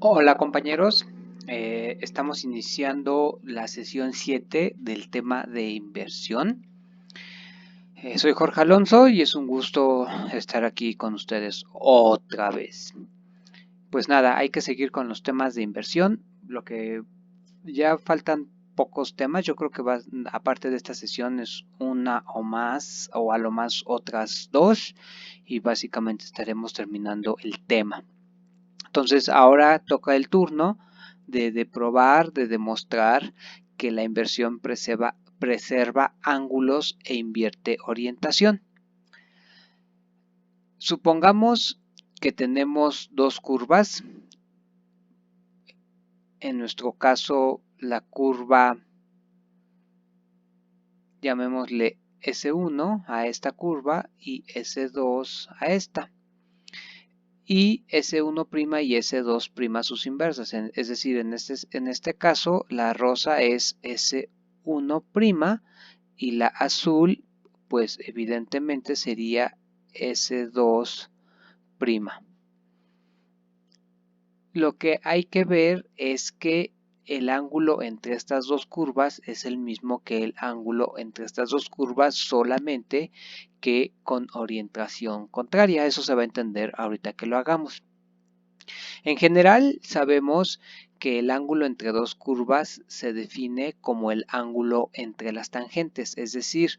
Hola compañeros, estamos iniciando la sesión 7 del tema de inversión. Soy Jorge Alonso y es un gusto estar aquí con ustedes otra vez. Pues nada, hay que seguir con los temas de inversión, lo que ya faltan pocos temas, yo creo que aparte de esta sesión es una o más o a lo más otras dos y básicamente estaremos terminando el tema. Entonces ahora toca el turno de probar, de demostrar que la inversión preserva ángulos e invierte orientación. Supongamos que tenemos dos curvas. En nuestro caso, la curva, llamémosle S1 a esta curva y S2 a esta. Y S1' y S2' sus inversas, es decir, en este caso la rosa es S1' y la azul pues evidentemente sería S2'. Lo que hay que ver es que el ángulo entre estas dos curvas es el mismo que el ángulo entre estas dos curvas, solamente que con orientación contraria. Eso se va a entender ahorita que lo hagamos. En general, sabemos que el ángulo entre dos curvas se define como el ángulo entre las tangentes, es decir,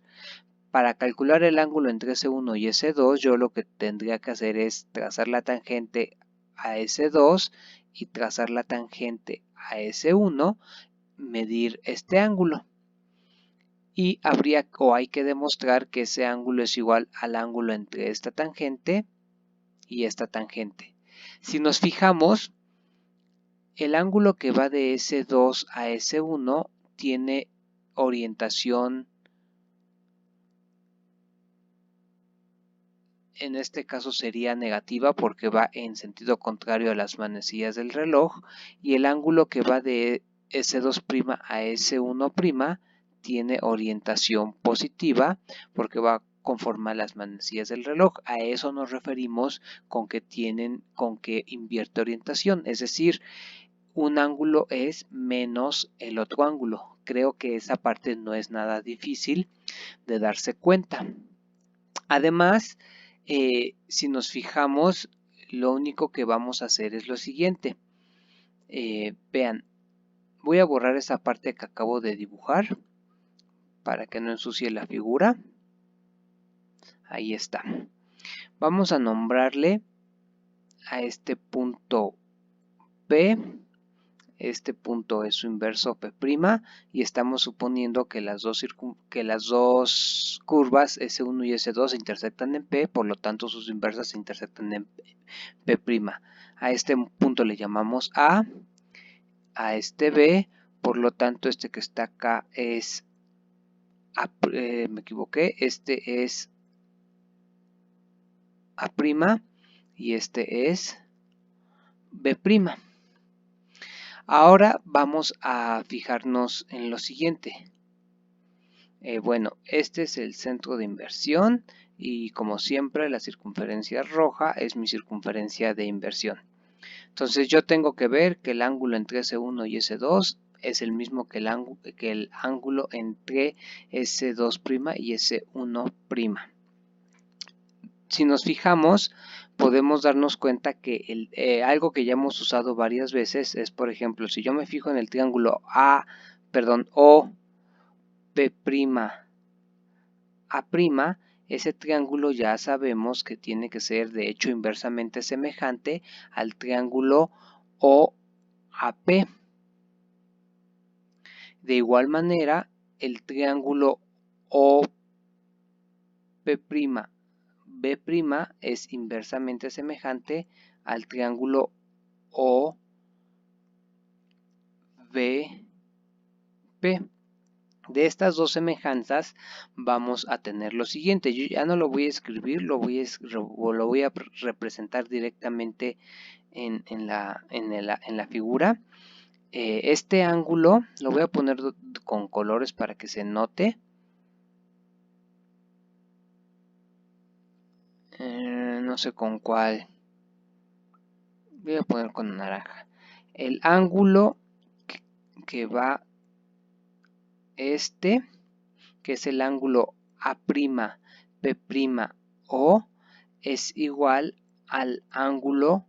para calcular el ángulo entre S1 y S2, yo lo que tendría que hacer es trazar la tangente a S2 y trazar la tangente a S1, medir este ángulo. Y hay que demostrar que ese ángulo es igual al ángulo entre esta tangente y esta tangente. Si nos fijamos, el ángulo que va de S2 a S1 tiene orientación, en este caso sería negativa porque va en sentido contrario a las manecillas del reloj, y el ángulo que va de S2' a S1' tiene orientación positiva porque va conforme a las manecillas del reloj. A eso nos referimos con que invierte orientación, es decir, un ángulo es menos el otro ángulo. Creo que esa parte no es nada difícil de darse cuenta. Además, si nos fijamos, lo único que vamos a hacer es lo siguiente. Vean, voy a borrar esa parte que acabo de dibujar para que no ensucie la figura. Ahí está. Vamos a nombrarle a este punto P. Este punto es su inverso P' y estamos suponiendo que las dos curvas S1 y S2 se intersectan en P, por lo tanto sus inversas se intersectan en P'. A este punto le llamamos A este B, por lo tanto este que está acá es A, me equivoqué, este es A' y este es B'. Ahora vamos a fijarnos en lo siguiente. Bueno, este es el centro de inversión y como siempre la circunferencia roja es mi circunferencia de inversión. Entonces yo tengo que ver que el ángulo entre S1 y S2 es el mismo que el ángulo entre S2' y S1'. Si nos fijamos, podemos darnos cuenta que algo que ya hemos usado varias veces es, por ejemplo, si yo me fijo en el triángulo OP', ese triángulo ya sabemos que tiene que ser de hecho inversamente semejante al triángulo OAP. De igual manera, el triángulo OP', B' es inversamente semejante al triángulo OVP. De estas dos semejanzas vamos a tener lo siguiente. Yo ya no lo voy a escribir, lo voy a representar directamente en la figura. Este ángulo lo voy a poner con colores para que se note. No sé con cuál. Voy a poner con naranja. el ángulo que va que es el ángulo A'P', es igual al ángulo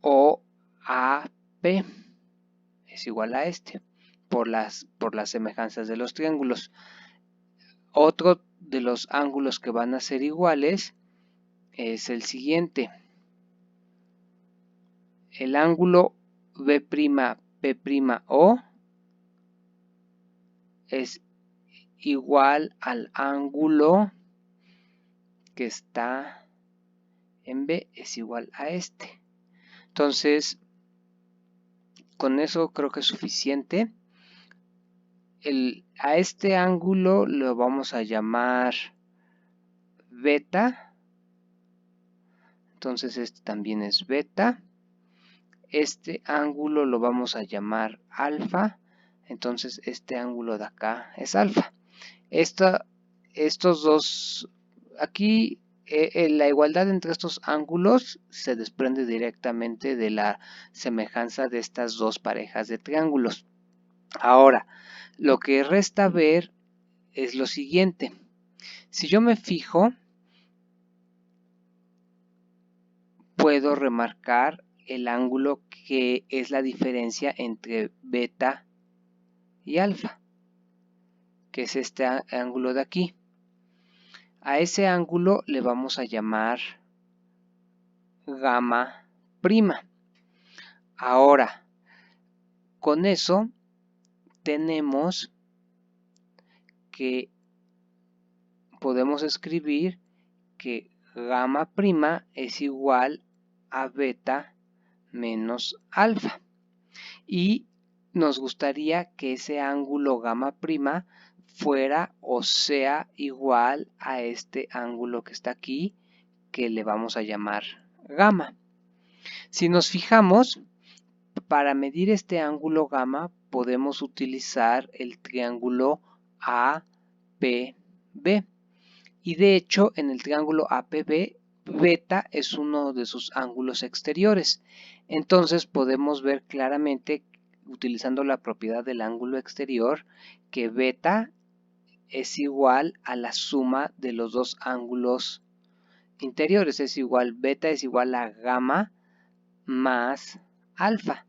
OAP, es igual a por las semejanzas de los triángulos. Otro de los ángulos que van a ser iguales es el siguiente. El ángulo B'P'O es igual al ángulo que está en B, es igual a Entonces, con eso creo que es suficiente. A este ángulo lo vamos a llamar beta. Entonces este también es beta. Este ángulo lo vamos a llamar alfa. Entonces este ángulo de acá es alfa. Estos dos, aquí la igualdad entre estos ángulos se desprende directamente de la semejanza de estas dos parejas de triángulos. Ahora, lo que resta ver es lo siguiente. Si yo me fijo, puedo remarcar el ángulo que es la diferencia entre beta y alfa, que es este ángulo de aquí. A ese ángulo le vamos a llamar gamma prima. Ahora, con eso tenemos que podemos escribir que gamma prima es igual a beta menos alfa. Y nos gustaría que ese ángulo gamma prima fuera o sea igual a este ángulo que está aquí, que le vamos a llamar gamma. Si nos fijamos, para medir este ángulo gamma podemos utilizar el triángulo APB. Y de hecho, en el triángulo APB, beta es uno de sus ángulos exteriores. Entonces podemos ver claramente, utilizando la propiedad del ángulo exterior, que beta es igual a la suma de los dos ángulos interiores. Beta es igual a gamma más alfa.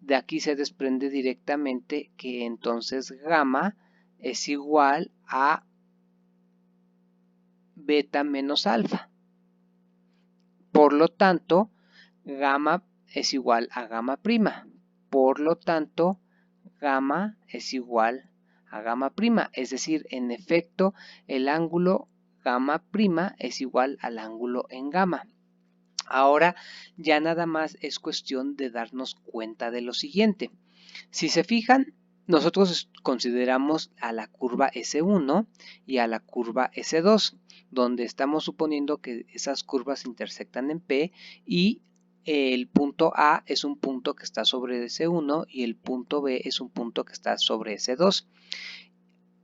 De aquí se desprende directamente que entonces gamma es igual a beta menos alfa. Por lo tanto, gamma es igual a gamma prima. Por lo tanto, gamma es igual a gamma prima. Es decir, en efecto, el ángulo gamma prima es igual al ángulo en gamma. Ahora ya nada más es cuestión de darnos cuenta de lo siguiente. Si se fijan, nosotros consideramos a la curva S1 y a la curva S2, donde estamos suponiendo que esas curvas intersectan en P y el punto A es un punto que está sobre S1 y el punto B es un punto que está sobre S2.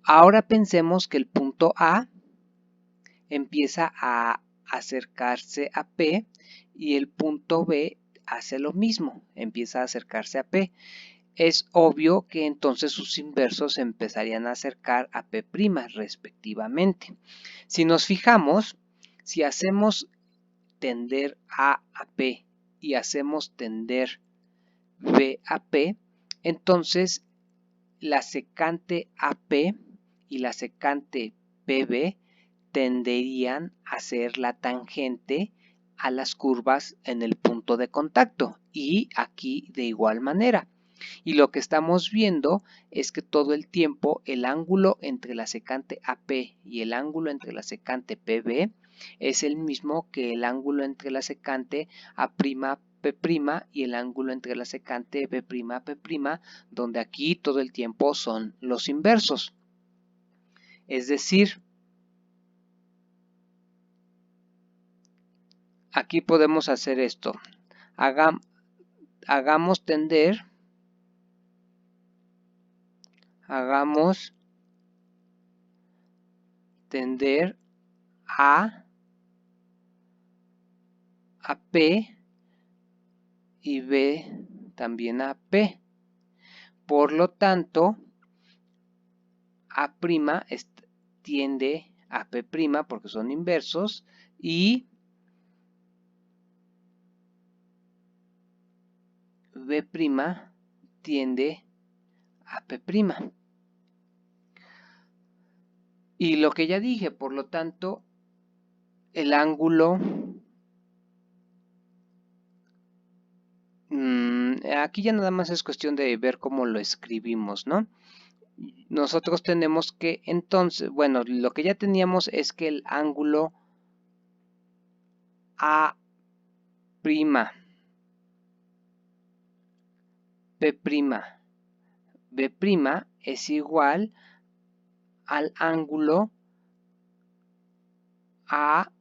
Ahora pensemos que el punto A empieza a acercarse a P y el punto B hace lo mismo, empieza a acercarse a P. Es obvio que entonces sus inversos se empezarían a acercar a P' respectivamente. Si nos fijamos, si hacemos tender A a P y hacemos tender B a P, entonces la secante AP y la secante PB tenderían a ser la tangente a las curvas en el punto de contacto y aquí de igual manera. Y lo que estamos viendo es que todo el tiempo el ángulo entre la secante AP y el ángulo entre la secante PB es el mismo que el ángulo entre la secante A'P' y el ángulo entre la secante B'P', donde aquí todo el tiempo son los inversos. Es decir, aquí podemos hacer esto. Hagamos tender a a P y B también a P. Por lo tanto, A' tiende a P' porque son inversos y B' tiende a P'. Y lo que ya dije, por lo tanto, el ángulo, aquí ya nada más es cuestión de ver cómo lo escribimos, ¿no? Nosotros tenemos que, entonces, bueno, lo que ya teníamos es que el ángulo A', P', B' es igual al ángulo APB.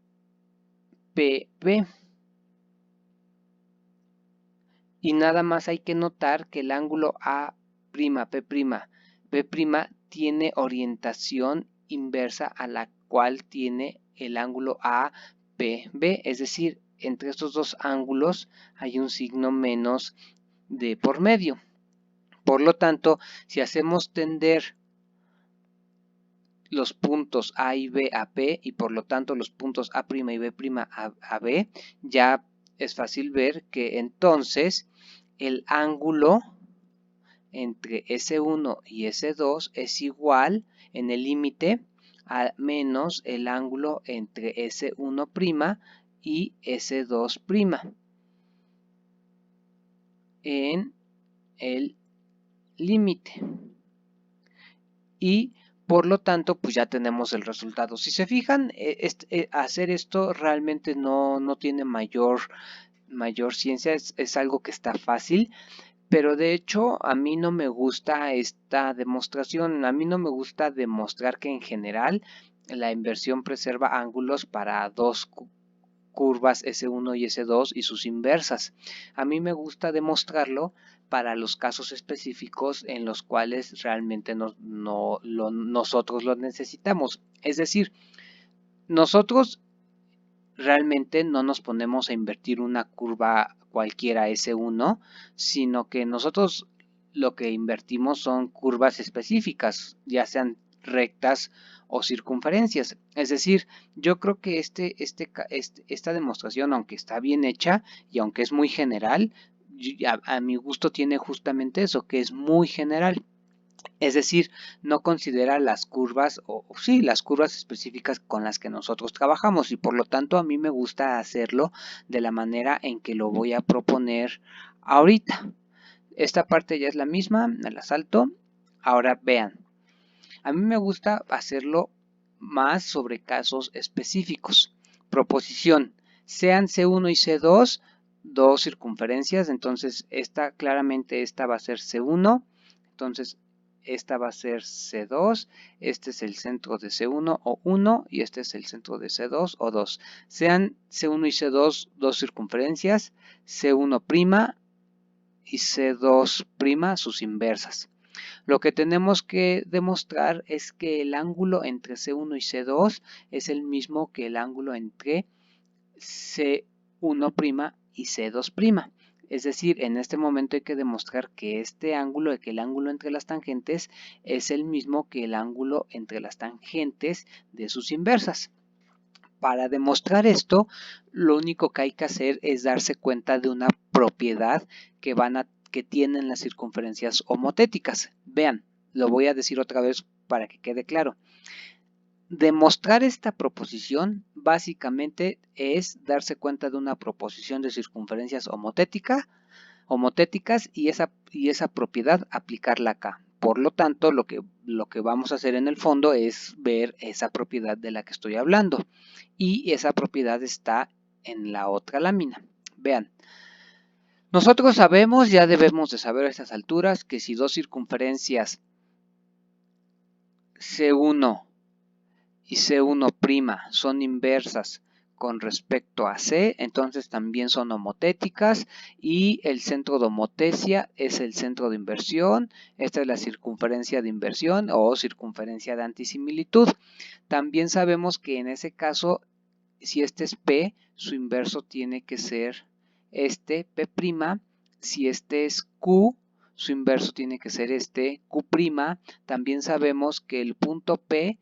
Y nada más hay que notar que el ángulo P', B' tiene orientación inversa a la cual tiene el ángulo APB, es decir, entre estos dos ángulos hay un signo menos de por medio. Por lo tanto, si hacemos tender los puntos A y B a P y por lo tanto los puntos A' y B' a B, ya es fácil ver que entonces el ángulo entre S1 y S2 es igual en el límite a menos el ángulo entre S1' y S2' en el límite. Y por lo tanto, pues ya tenemos el resultado. Si se fijan, hacer esto realmente no tiene mayor ciencia, es algo que está fácil. Pero de hecho a mí no me gusta esta demostración, a mí no me gusta demostrar que en general la inversión preserva ángulos para dos curvas S1 y S2 y sus inversas. A mí me gusta demostrarlo para los casos específicos en los cuales realmente nosotros lo necesitamos. Es decir, nosotros realmente no nos ponemos a invertir una curva cualquiera S1, sino que nosotros lo que invertimos son curvas específicas, ya sean rectas o circunferencias. Es decir, yo creo que esta demostración, aunque está bien hecha y aunque es muy general, a mi gusto tiene justamente eso, que es muy general. Es decir, no considera las curvas o sí, las curvas específicas con las que nosotros trabajamos y por lo tanto a mí me gusta hacerlo de la manera en que lo voy a proponer ahorita. Esta parte ya es la misma, me la salto. Ahora vean, a mí me gusta hacerlo más sobre casos específicos. Proposición, sean C1 y C2, dos circunferencias, entonces claramente esta va a ser C1, entonces esta va a ser C2, este es el centro de C1 o 1 y este es el centro de C2 o 2. Sean C1 y C2 dos circunferencias, C1' y C2' sus inversas. Lo que tenemos que demostrar es que el ángulo entre C1 y C2 es el mismo que el ángulo entre C1' y C2'. Es decir, en este momento hay que demostrar que que el ángulo entre las tangentes es el mismo que el ángulo entre las tangentes de sus inversas. Para demostrar esto, lo único que hay que hacer es darse cuenta de una propiedad que tienen las circunferencias homotéticas. Vean, lo voy a decir otra vez para que quede claro. Demostrar esta proposición básicamente es darse cuenta de una proposición de circunferencias homotéticas y esa propiedad aplicarla acá. Por lo tanto, lo que vamos a hacer en el fondo es ver esa propiedad de la que estoy hablando. Y esa propiedad está en la otra lámina. Vean, nosotros sabemos, ya debemos de saber a estas alturas, que si dos circunferencias C1 y C1' son inversas con respecto a C, entonces también son homotéticas y el centro de homotecia es el centro de inversión. Esta es la circunferencia de inversión o circunferencia de antisimilitud. También sabemos que en ese caso si este es P, su inverso tiene que ser este P'. Si este es Q, su inverso tiene que ser este Q'. También sabemos que el punto P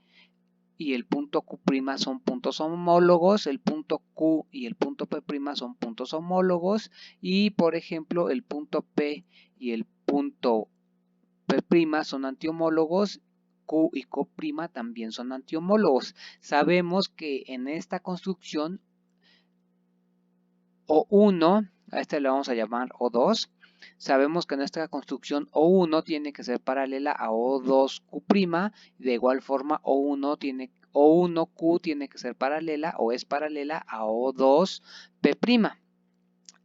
y el punto Q' son puntos homólogos, el punto Q y el punto P' son puntos homólogos, y por ejemplo el punto P y el punto P' son antihomólogos, Q y Q' también son antihomólogos. Sabemos que en esta construcción O1, a este le vamos a llamar O2, sabemos que nuestra construcción O1 tiene que ser paralela a O2Q', de igual forma O1Q tiene que ser paralela o es paralela a O2P'.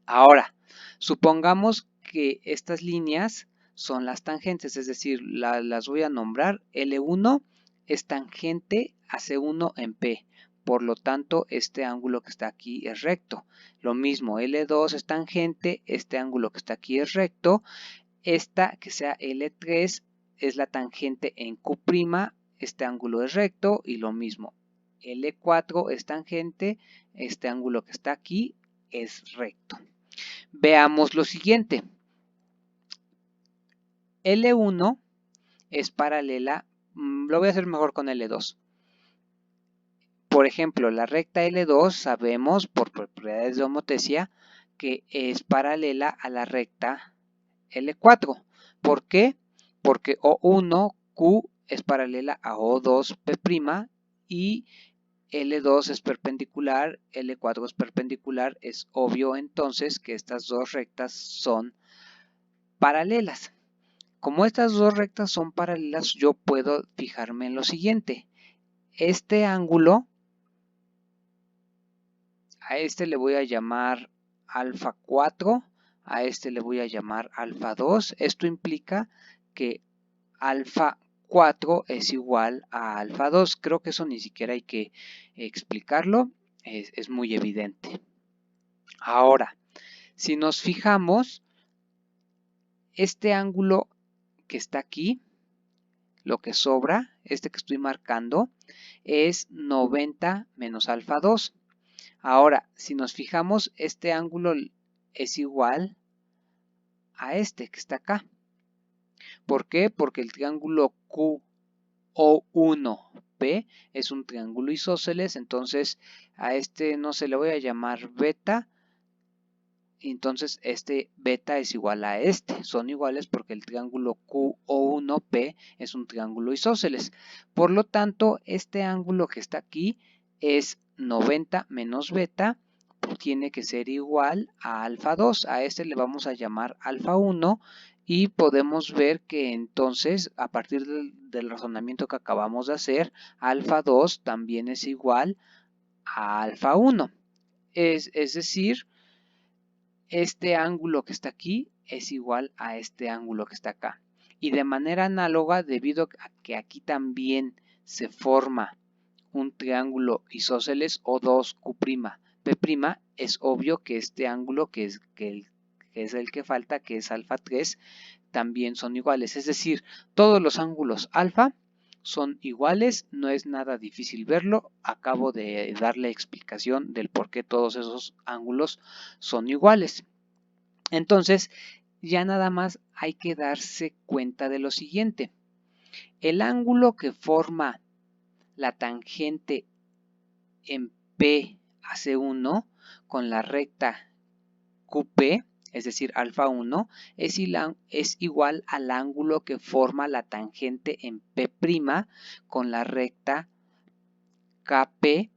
Ahora, supongamos que estas líneas son las tangentes, es decir, las voy a nombrar. L1 es tangente a C1 en P. Por lo tanto, este ángulo que está aquí es recto. Lo mismo, L2 es tangente, este ángulo que está aquí es recto. Esta que sea L3 es la tangente en Q', este ángulo es recto. Y lo mismo, L4 es tangente, este ángulo que está aquí es recto. Veamos lo siguiente. L1 es paralela, lo voy a hacer mejor con L2. Por ejemplo, la recta L2 sabemos por propiedades de homotesia que es paralela a la recta L4. ¿Por qué? Porque O1Q es paralela a O2P' y L2 es perpendicular, L4 es perpendicular. Es obvio entonces que estas dos rectas son paralelas. Como estas dos rectas son paralelas, yo puedo fijarme en lo siguiente. Este ángulo, a este le voy a llamar alfa 4, a este le voy a llamar alfa 2. Esto implica que alfa 4 es igual a alfa 2. Creo que eso ni siquiera hay que explicarlo, es muy evidente. Ahora, si nos fijamos, este ángulo que está aquí, lo que sobra, este que estoy marcando, es 90 menos alfa 2. Ahora, si nos fijamos, este ángulo es igual a este que está acá. ¿Por qué? Porque el triángulo QO1P es un triángulo isósceles, entonces a este no se le voy a llamar beta, entonces este beta es igual a este. Son iguales porque el triángulo QO1P es un triángulo isósceles. Por lo tanto, este ángulo que está aquí es 90 menos beta, tiene que ser igual a alfa 2. A este le vamos a llamar alfa 1 y podemos ver que entonces, a partir del razonamiento que acabamos de hacer, alfa 2 también es igual a alfa 1. Es decir, este ángulo que está aquí es igual a este ángulo que está acá. Y de manera análoga, debido a que aquí también se forma un triángulo isósceles O2Q', P', es obvio que este ángulo que es el que falta, que es alfa 3, también son iguales. Es decir, todos los ángulos alfa son iguales, no es nada difícil verlo. Acabo de darle explicación del por qué todos esos ángulos son iguales. Entonces, ya nada más hay que darse cuenta de lo siguiente. El ángulo que forma la tangente en P a C1 con la recta QP, es decir, alfa 1, es igual al ángulo que forma la tangente en P' con la recta KP,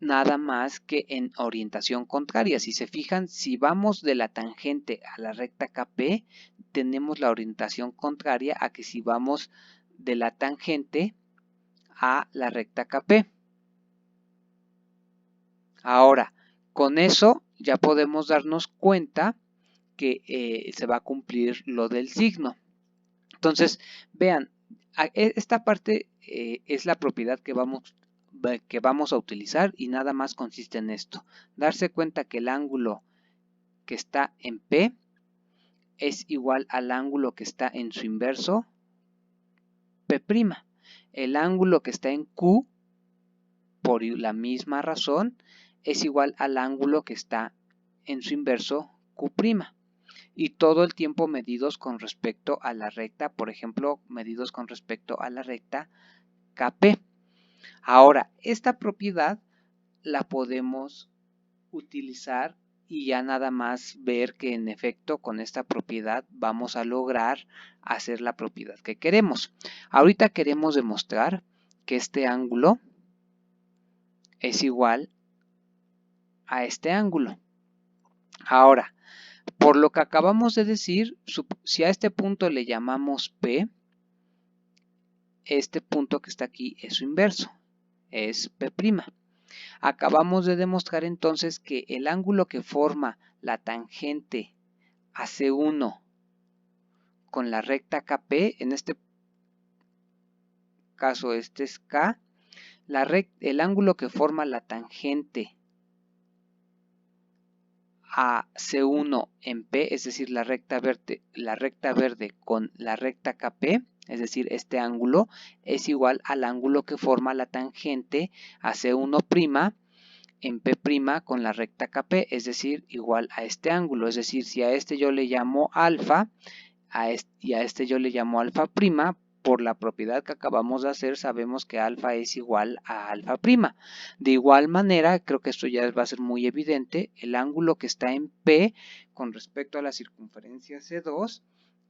nada más que en orientación contraria. Si se fijan, si vamos de la tangente a la recta KP, tenemos la orientación contraria a que si vamos de la tangente a la recta KP. Ahora, con eso ya podemos darnos cuenta que se va a cumplir lo del signo. Entonces, vean, esta parte es la propiedad que vamos a utilizar y nada más consiste en esto. Darse cuenta que el ángulo que está en P es igual al ángulo que está en su inverso, P'. El ángulo que está en Q, por la misma razón, es igual al ángulo que está en su inverso Q'. Y todo el tiempo medidos con respecto a la recta, por ejemplo, medidos con respecto a la recta KP. Ahora, esta propiedad la podemos utilizar y ya nada más ver que en efecto con esta propiedad vamos a lograr hacer la propiedad que queremos. Ahorita queremos demostrar que este ángulo es igual a este ángulo. Ahora, por lo que acabamos de decir, si a este punto le llamamos P, este punto que está aquí es su inverso, es P'. Acabamos de demostrar entonces que el ángulo que forma la tangente AC1 con la recta KP, en este caso este es K, el ángulo que forma la tangente a C1 en P, es decir, la recta verde con la recta KP, es decir, este ángulo es igual al ángulo que forma la tangente a C1' en P' con la recta KP, es decir, igual a este ángulo. Es decir, si a este yo le llamo alfa y a este yo le llamo alfa prima, por la propiedad que acabamos de hacer, sabemos que alfa es igual a alfa prima. De igual manera, creo que esto ya va a ser muy evidente, el ángulo que está en P con respecto a la circunferencia C2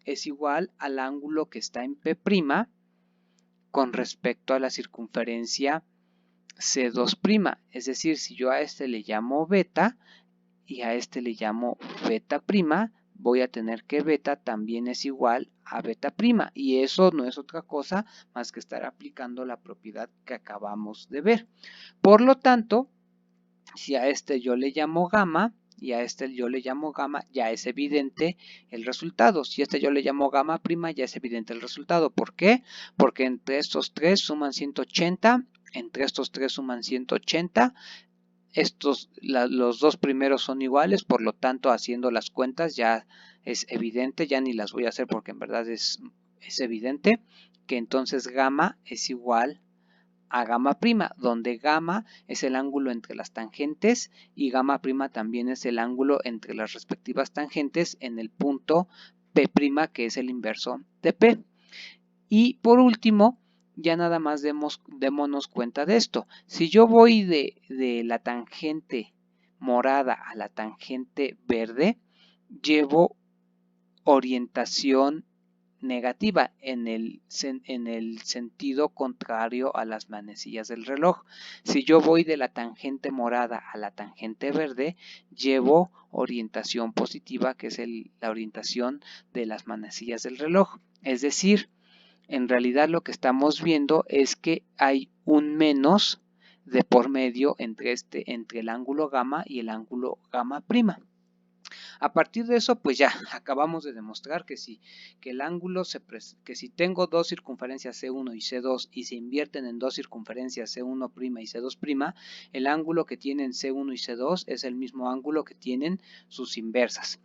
es igual al ángulo que está en P' con respecto a la circunferencia C2'. Es decir, si yo a este le llamo beta y a este le llamo beta prima, voy a tener que beta también es igual a beta prima, y eso no es otra cosa más que estar aplicando la propiedad que acabamos de ver. Por lo tanto, si a este yo le llamo gamma y a este yo le llamo gamma, ya es evidente el resultado. Si a este yo le llamo gamma prima, ya es evidente el resultado. ¿Por qué? Porque entre estos tres suman 180, entre estos tres suman 180, los dos primeros son iguales, por lo tanto haciendo las cuentas ya es evidente, ya ni las voy a hacer porque en verdad es evidente que entonces gamma es igual a gamma prima, donde gamma es el ángulo entre las tangentes y gamma prima también es el ángulo entre las respectivas tangentes en el punto P', que es el inverso de P. Y por último, ya nada más démonos cuenta de esto. Si yo voy de la tangente morada a la tangente verde, llevo orientación negativa en el sentido contrario a las manecillas del reloj. Si yo voy de la tangente morada a la tangente verde, llevo orientación positiva, que es la orientación de las manecillas del reloj. Es decir, en realidad lo que estamos viendo es que hay un menos de por medio entre el ángulo gamma y el ángulo gamma prima. A partir de eso, pues ya acabamos de demostrar que si tengo dos circunferencias C1 y C2 y se invierten en dos circunferencias C1' y C2', el ángulo que tienen C1 y C2 es el mismo ángulo que tienen sus inversas.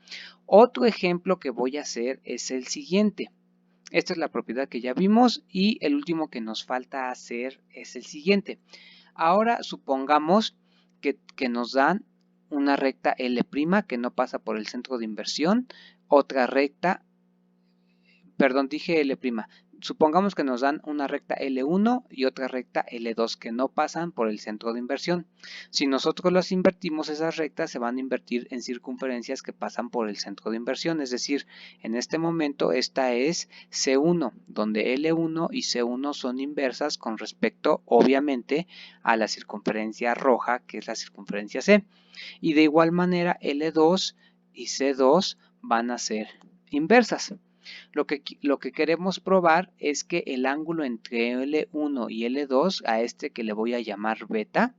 Otro ejemplo que voy a hacer es el siguiente. Esta es la propiedad que ya vimos y el último que nos falta hacer es el siguiente. Ahora supongamos que nos dan una recta L' que no pasa por el centro de inversión, otra recta, perdón, dije L', supongamos que nos dan una recta L1 y otra recta L2 que no pasan por el centro de inversión. Si nosotros las invertimos, esas rectas se van a invertir en circunferencias que pasan por el centro de inversión, es decir, en este momento esta es C1, donde L1 y C1 son inversas con respecto, obviamente, a la circunferencia roja, que es la circunferencia C. Y de igual manera L2 y C2 van a ser inversas. Lo que queremos probar es que el ángulo entre L1 y L2, a este que le voy a llamar beta,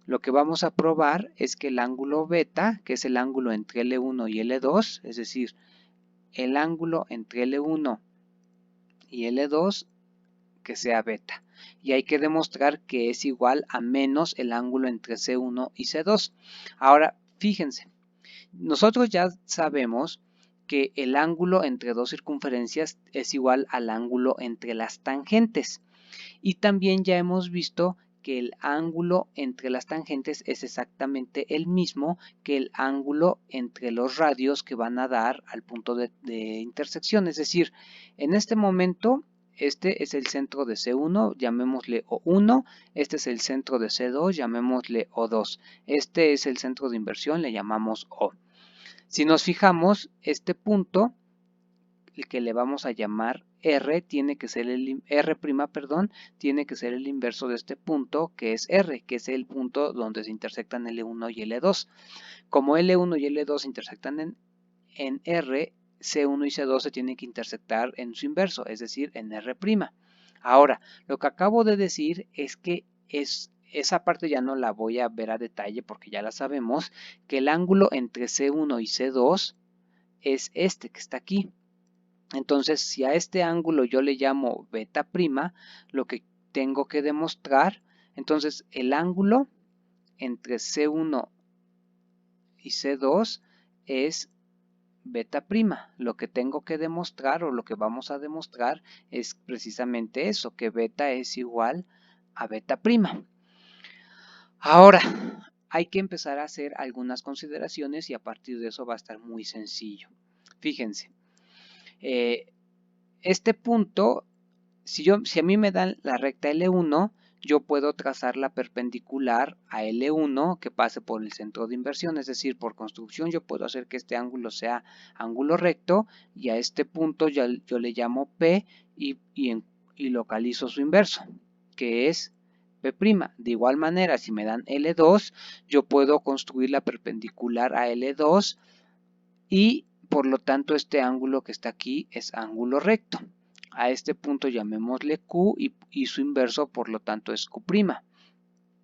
lo que vamos a probar es que el ángulo beta, que es el ángulo entre L1 y L2, es decir, el ángulo entre L1 y L2, que sea beta. Y hay que demostrar que es igual a menos el ángulo entre C1 y C2. Ahora, fíjense, nosotros ya sabemos que el ángulo entre dos circunferencias es igual al ángulo entre las tangentes. Y también ya hemos visto que el ángulo entre las tangentes es exactamente el mismo que el ángulo entre los radios que van a dar al punto de intersección. Es decir, en este momento, este es el centro de C1, llamémosle O1, este es el centro de C2, llamémosle O2, este es el centro de inversión, le llamamos O. Si nos fijamos, este punto, el que le vamos a llamar R, tiene que ser el R', tiene que ser el inverso de este punto, que es R, que es el punto donde se intersectan L1 y L2. Como L1 y L2 intersectan en R, C1 y C2 se tienen que intersectar en su inverso, es decir, en R'. Ahora, lo que acabo de decir es que esa parte ya no la voy a ver a detalle porque ya la sabemos, que el ángulo entre C1 y C2 es este que está aquí. Entonces, si a este ángulo yo le llamo beta prima, lo que tengo que demostrar, entonces el ángulo entre C1 y C2 es beta prima. Lo que tengo que demostrar o lo que vamos a demostrar es precisamente eso, que beta es igual a beta prima. Ahora, hay que empezar a hacer algunas consideraciones y a partir de eso va a estar muy sencillo. Fíjense, este punto, si a mí me dan la recta L1, yo puedo trazar la perpendicular a L1 que pase por el centro de inversión, es decir, por construcción yo puedo hacer que este ángulo sea ángulo recto y a este punto yo le llamo P y localizo su inverso, que es P'. De igual manera, si me dan L2, yo puedo construir la perpendicular a L2 y por lo tanto este ángulo que está aquí es ángulo recto. A este punto llamémosle Q y su inverso por lo tanto es Q'.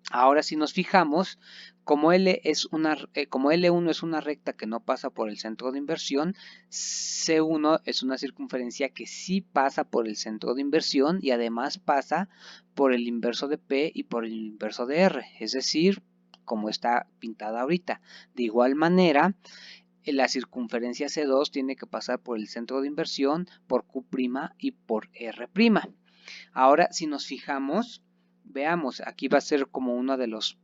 Ahora si nos fijamos, como L1 es una recta que no pasa por el centro de inversión, C1 es una circunferencia que sí pasa por el centro de inversión y además pasa por el inverso de P y por el inverso de R, es decir, como está pintada ahorita. De igual manera, la circunferencia C2 tiene que pasar por el centro de inversión, por Q' y por R'. Ahora, si nos fijamos, veamos, aquí va a ser como uno de los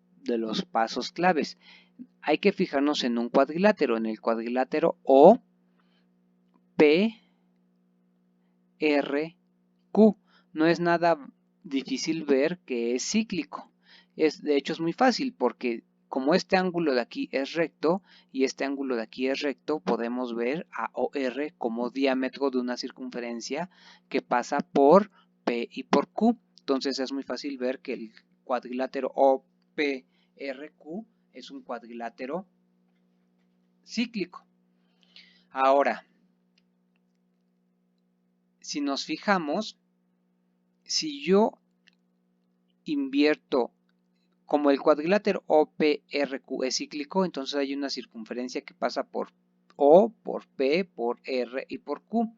pasos claves. Hay que fijarnos en un cuadrilátero, en el cuadrilátero O, P, R, Q. No es nada difícil ver que es cíclico. De hecho, es muy fácil porque como este ángulo de aquí es recto y este ángulo de aquí es recto, podemos ver a OR como diámetro de una circunferencia que pasa por P y por Q. Entonces es muy fácil ver que el cuadrilátero OPRQ es un cuadrilátero cíclico. Ahora, si nos fijamos, si yo invierto, como el cuadrilátero OPRQ es cíclico, entonces hay una circunferencia que pasa por O, por P, por R y por Q.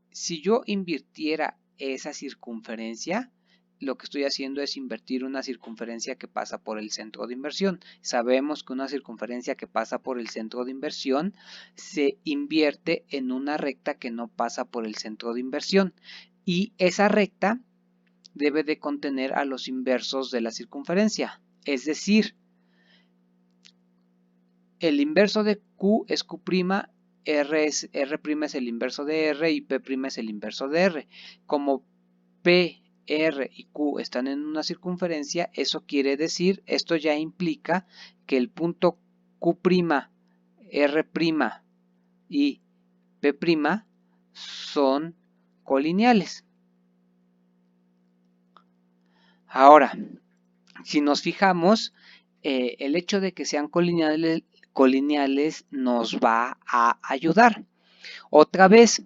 Si yo invirtiera esa circunferencia, lo que estoy haciendo es invertir una circunferencia que pasa por el centro de inversión. Sabemos que una circunferencia que pasa por el centro de inversión se invierte en una recta que no pasa por el centro de inversión. Y esa recta debe de contener a los inversos de la circunferencia. Es decir, el inverso de Q es Q', R es el inverso de R y P' es el inverso de R. Como P, R y Q están en una circunferencia, eso quiere decir, esto ya implica que el punto Q', R' y P' son colineales. Ahora, si nos fijamos, el hecho de que sean colineales nos va a ayudar. Otra vez,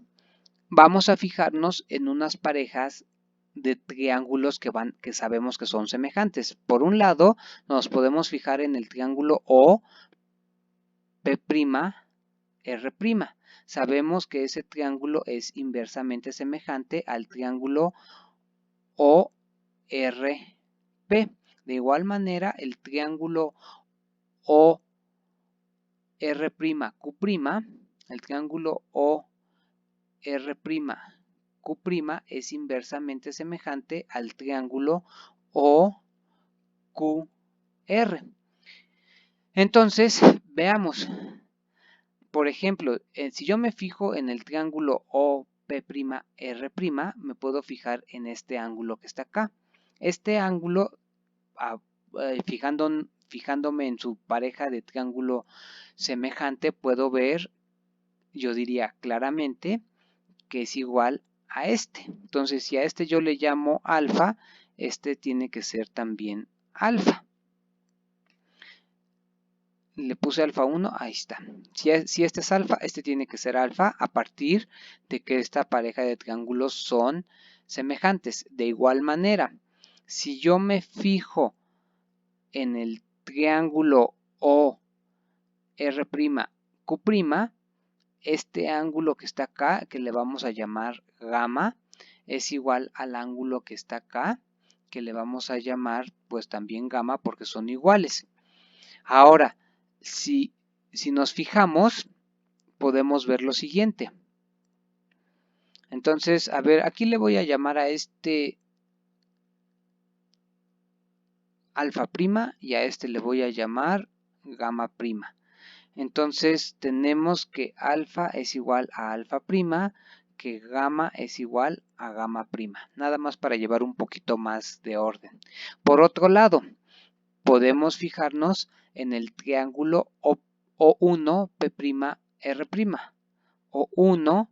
vamos a fijarnos en unas parejas de triángulos que sabemos que son semejantes. Por un lado, nos podemos fijar en el triángulo O, P', R'. Sabemos que ese triángulo es inversamente semejante al triángulo ORP. De igual manera, el triángulo OR'Q', el triángulo OR'Q' es inversamente semejante al triángulo OR'P. QR. Entonces, veamos. Por ejemplo, si yo me fijo en el triángulo OP'R', me puedo fijar en este ángulo que está acá. Este ángulo, fijándome en su pareja de triángulo semejante, puedo ver, yo diría claramente, que es igual a este. Entonces, si a este yo le llamo alfa, este tiene que ser también alfa. Le puse alfa 1, ahí está. Si este es alfa, este tiene que ser alfa a partir de que esta pareja de triángulos son semejantes. De igual manera, si yo me fijo en el triángulo OR'Q', este ángulo que está acá, que le vamos a llamar gamma, es igual al ángulo que está acá, que le vamos a llamar pues también gamma porque son iguales. Ahora, si nos fijamos, podemos ver lo siguiente. Entonces, a ver, aquí le voy a llamar a este alfa prima y a este le voy a llamar gamma prima. Entonces, tenemos que alfa es igual a alfa prima, que gamma es igual a gamma prima. Nada más para llevar un poquito más de orden. Por otro lado, podemos fijarnos en el triángulo O1P'R', O1P'R'.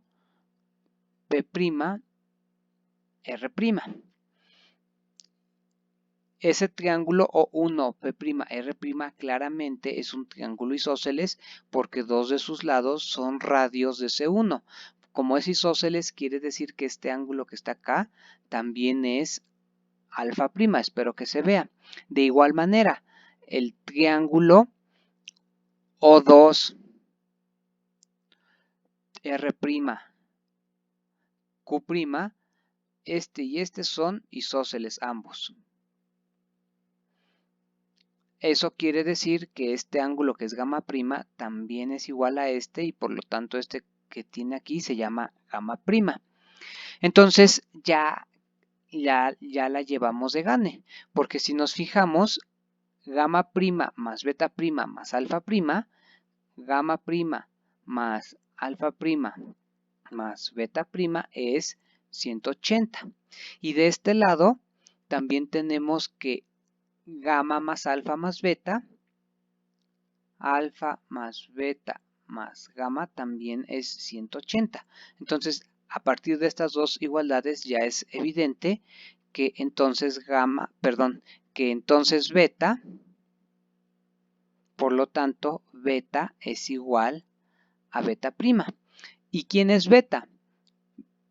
Ese triángulo O1P'R' claramente es un triángulo isósceles porque dos de sus lados son radios de C1. Como es isósceles, quiere decir que este ángulo que está acá también es alfa prima. Espero que se vea. De igual manera, el triángulo O2R', Q', este y este son isósceles ambos. Eso quiere decir que este ángulo que es gamma prima también es igual a este y por lo tanto este que tiene aquí se llama gamma prima. Entonces ya la llevamos de gane, porque si nos fijamos, gamma prima más beta prima más alfa prima, gamma prima más alfa prima más beta prima es 180. Y de este lado también tenemos que gamma más alfa más beta más gamma también es 180. Entonces, a partir de estas dos igualdades ya es evidente que entonces beta, por lo tanto, beta es igual a beta prima. ¿Y quién es beta?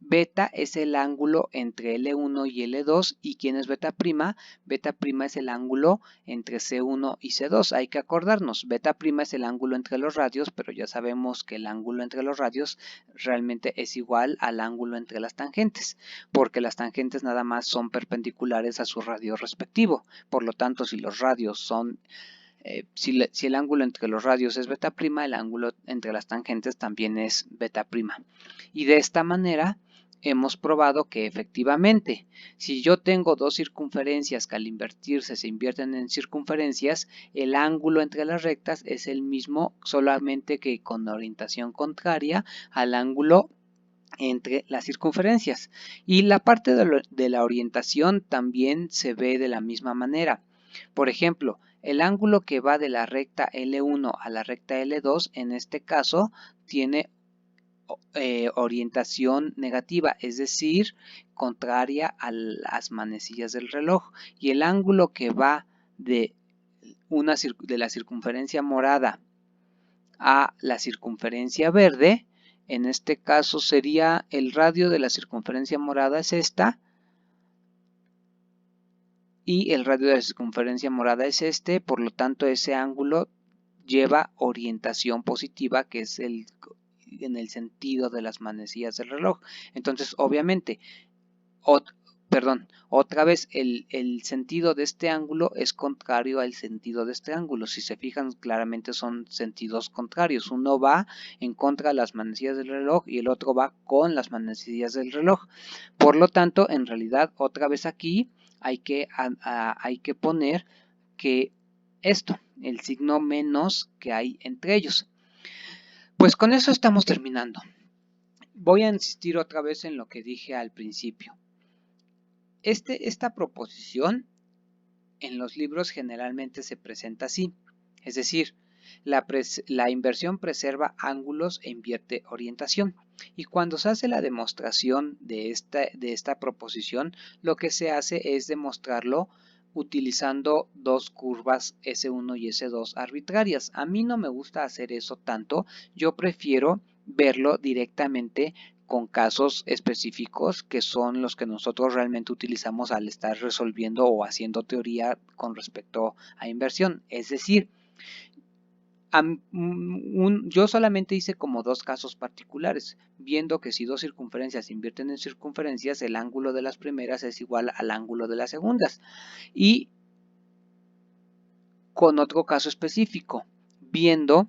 Beta es el ángulo entre L1 y L2. ¿Y quién es beta prima? Beta prima es el ángulo entre C1 y C2. Hay que acordarnos, beta prima es el ángulo entre los radios, pero ya sabemos que el ángulo entre los radios realmente es igual al ángulo entre las tangentes, porque las tangentes nada más son perpendiculares a su radio respectivo. Por lo tanto, si los radios son... si el ángulo entre los radios es beta prima, el ángulo entre las tangentes también es beta prima. Y de esta manera hemos probado que efectivamente, si yo tengo dos circunferencias que al invertirse se invierten en circunferencias, el ángulo entre las rectas es el mismo, solamente que con orientación contraria al ángulo entre las circunferencias. Y la parte de la orientación también se ve de la misma manera. Por ejemplo, el ángulo que va de la recta L1 a la recta L2, en este caso, tiene orientación negativa, es decir, contraria a las manecillas del reloj. Y el ángulo que va de la circunferencia morada a la circunferencia verde, en este caso sería el radio de la circunferencia morada es esta, y el radio de la circunferencia morada es este, por lo tanto ese ángulo lleva orientación positiva, que es en el sentido de las manecillas del reloj. Entonces, obviamente, otra vez el sentido de este ángulo es contrario al sentido de este ángulo. Si se fijan, claramente son sentidos contrarios. Uno va en contra de las manecillas del reloj y el otro va con las manecillas del reloj. Por lo tanto, en realidad, otra vez aquí hay que poner que esto, el signo menos que hay entre ellos. Pues con eso estamos terminando. Voy a insistir otra vez en lo que dije al principio. Esta proposición en los libros generalmente se presenta así, es decir, la inversión preserva ángulos e invierte orientación. Y cuando se hace la demostración de esta proposición, lo que se hace es demostrarlo utilizando dos curvas S1 y S2 arbitrarias. A mí no me gusta hacer eso tanto, yo prefiero verlo directamente con casos específicos que son los que nosotros realmente utilizamos al estar resolviendo o haciendo teoría con respecto a inversión. Es decir, yo solamente hice como dos casos particulares, viendo que si dos circunferencias se invierten en circunferencias, el ángulo de las primeras es igual al ángulo de las segundas. Y con otro caso específico, viendo,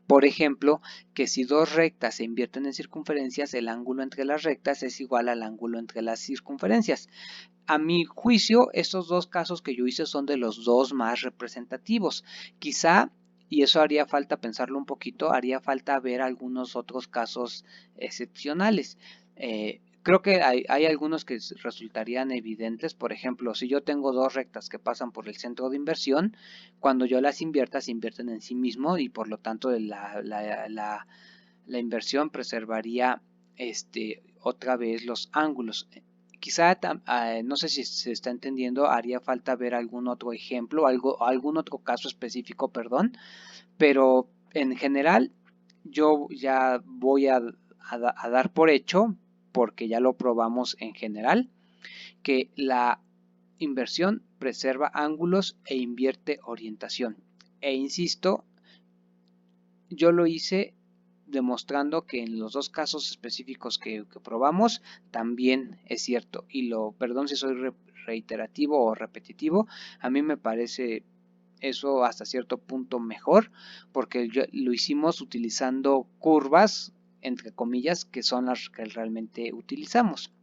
por ejemplo, que si dos rectas se invierten en circunferencias, el ángulo entre las rectas es igual al ángulo entre las circunferencias. A mi juicio, estos dos casos que yo hice son de los dos más representativos. Quizá, y eso haría falta pensarlo un poquito, haría falta ver algunos otros casos excepcionales. Creo que hay algunos que resultarían evidentes. Por ejemplo, si yo tengo dos rectas que pasan por el centro de inversión, cuando yo las invierta se invierten en sí mismo y por lo tanto la inversión preservaría otra vez los ángulos. Quizá, no sé si se está entendiendo, haría falta ver algún otro ejemplo, algún otro caso específico, perdón, pero en general yo ya voy a dar por hecho, porque ya lo probamos en general, que la inversión preserva ángulos e invierte orientación. E insisto, yo lo hice demostrando que en los dos casos específicos que probamos también es cierto. Y perdón si soy reiterativo o repetitivo, a mí me parece eso hasta cierto punto mejor, porque lo hicimos utilizando curvas, entre comillas, que son las que realmente utilizamos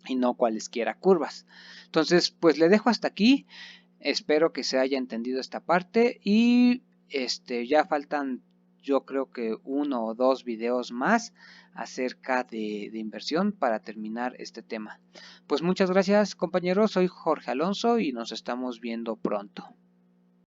y no cualesquiera curvas. Entonces, pues le dejo hasta aquí. Espero que se haya entendido esta parte y ya faltan, yo creo que uno o dos videos más acerca de inversión para terminar este tema. Pues muchas gracias, compañeros, soy Jorge Alonso y nos estamos viendo pronto.